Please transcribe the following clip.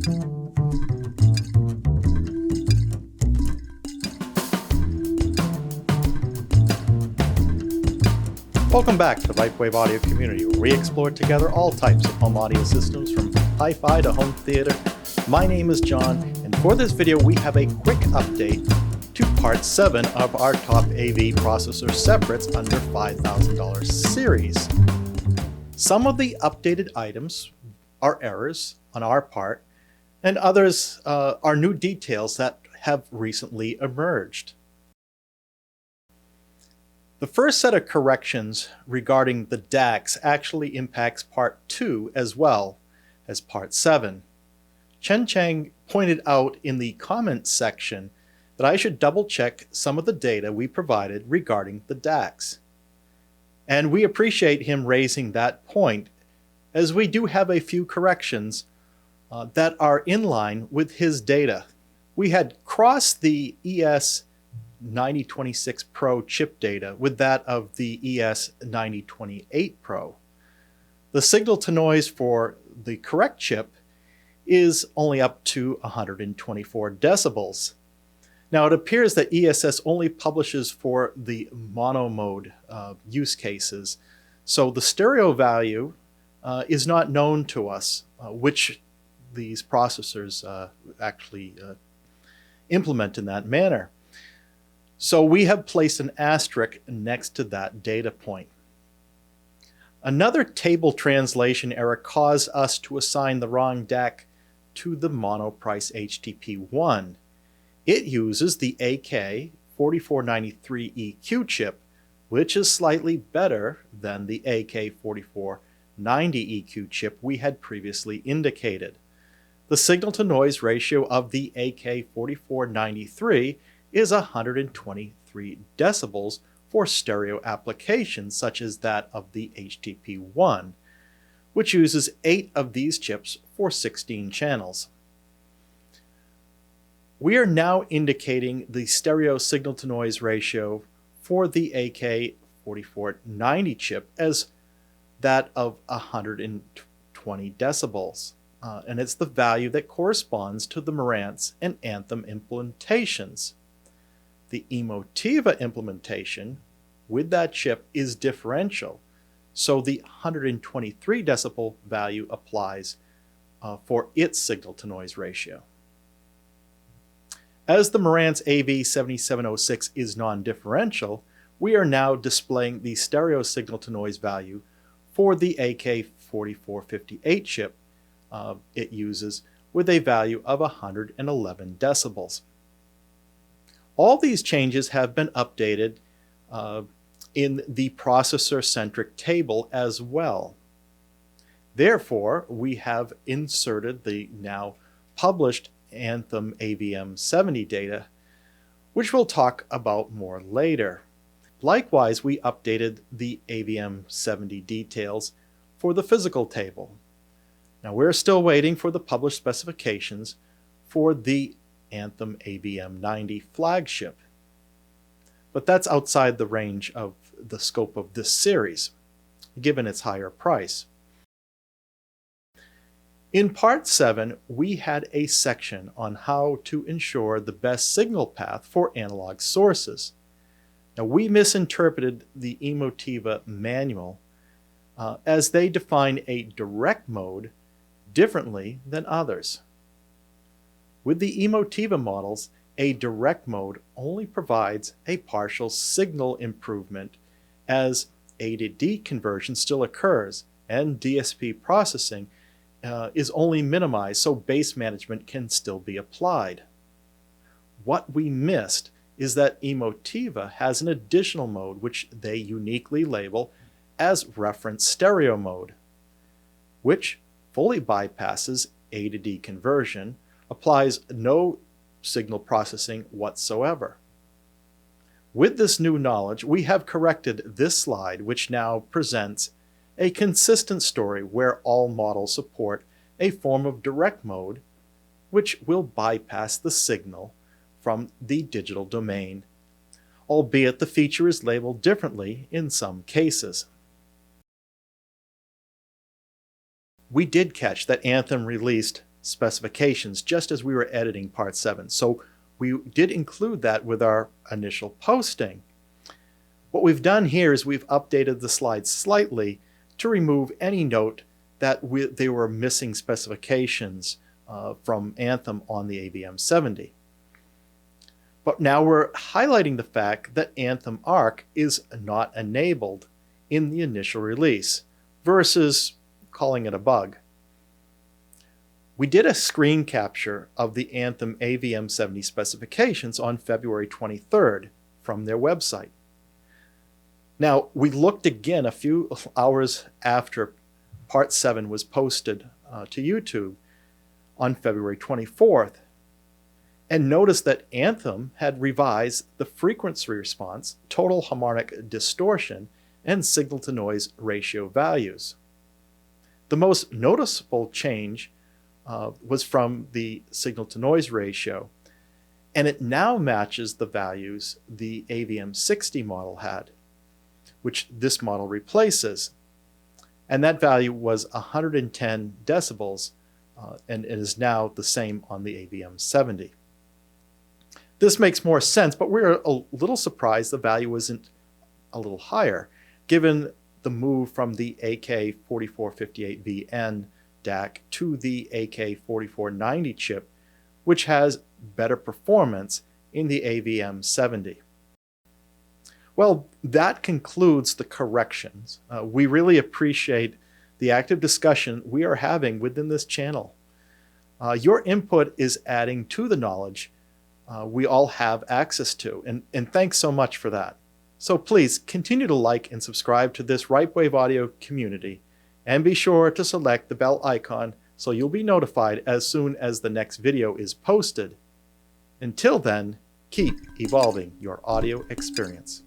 Welcome back to the Microwave Audio community, where we explore together all types of home audio systems from hi-fi to home theater. My name is John, and for this video we have a quick update to part 7 of our top AV processor separates under $5,000 series. Some of the updated items are errors on our part, and others are new details that have recently emerged. The first set of corrections regarding the DACS actually impacts Part 2 as well as Part 7. Chen Chang pointed out in the comments section that I should double check some of the data we provided regarding the DACS. And we appreciate him raising that point, as we do have a few corrections that are in line with his data. We had crossed the ES9026 Pro chip data with that of the ES9028 Pro. The signal to noise for the correct chip is only up to 124 decibels. Now it appears that ESS only publishes for the mono mode use cases, so the stereo value is not known to us, which these processors actually implement in that manner. So we have placed an asterisk next to that data point. Another table translation error caused us to assign the wrong DAC to the Monoprice HTP1. It uses the AK4493 EQ chip, which is slightly better than the AK4490 EQ chip we had previously indicated. The signal-to-noise ratio of the AK4493 is 123 decibels for stereo applications such as that of the HTP1, which uses 8 of these chips for 16 channels. We are now indicating the stereo signal-to-noise ratio for the AK4490 chip as that of 120 decibels, and it's the value that corresponds to the Marantz and Anthem implementations. The Emotiva implementation with that chip is differential, so the 123 decibel value applies for its signal-to-noise ratio. As the Marantz AV7706 is non-differential, we are now displaying the stereo signal-to-noise value for the AK4458 chip it uses, with a value of 111 decibels. All these changes have been updated in the processor-centric table as well. Therefore, we have inserted the now published Anthem AVM70 data, which we'll talk about more later. Likewise, we updated the AVM70 details for the physical table. Now we're still waiting for the published specifications for the Anthem AVM90 flagship, but that's outside the range of the scope of this series, given its higher price. In Part 7, we had a section on how to ensure the best signal path for analog sources. Now, we misinterpreted the Emotiva manual as they define a direct mode differently than others. With the Emotiva models, a direct mode only provides a partial signal improvement, as A to D conversion still occurs and DSP processing is only minimized so base management can still be applied. What we missed is that Emotiva has an additional mode which they uniquely label as reference stereo mode, which fully bypasses A to D conversion, applies no signal processing whatsoever. With this new knowledge, we have corrected this slide, which now presents a consistent story where all models support a form of direct mode, which will bypass the signal from the digital domain, albeit the feature is labeled differently in some cases. We did catch that Anthem released specifications just as we were editing Part 7. So we did include that with our initial posting. What we've done here is we've updated the slides slightly to remove any note that they were missing specifications from Anthem on the AVM70. But now we're highlighting the fact that Anthem ARC is not enabled in the initial release versus calling it a bug. We did a screen capture of the Anthem AVM70 specifications on February 23rd from their website. Now, we looked again a few hours after Part 7 was posted to YouTube on February 24th and noticed that Anthem had revised the frequency response, total harmonic distortion, and signal-to-noise ratio values. The most noticeable change was from the signal-to-noise ratio, and it now matches the values the AVM60 model had, which this model replaces. And that value was 110 decibels, and it is now the same on the AVM70. This makes more sense, but we're a little surprised the value isn't a little higher, given the move from the AK4458VN DAC to the AK4490 chip, which has better performance in the AVM70. Well, that concludes the corrections. We really appreciate the active discussion we are having within this channel. Your input is adding to the knowledge we all have access to, and thanks so much for that. So please continue to like and subscribe to this RightWave Audio community, and be sure to select the bell icon so you'll be notified as soon as the next video is posted. Until then, keep evolving your audio experience.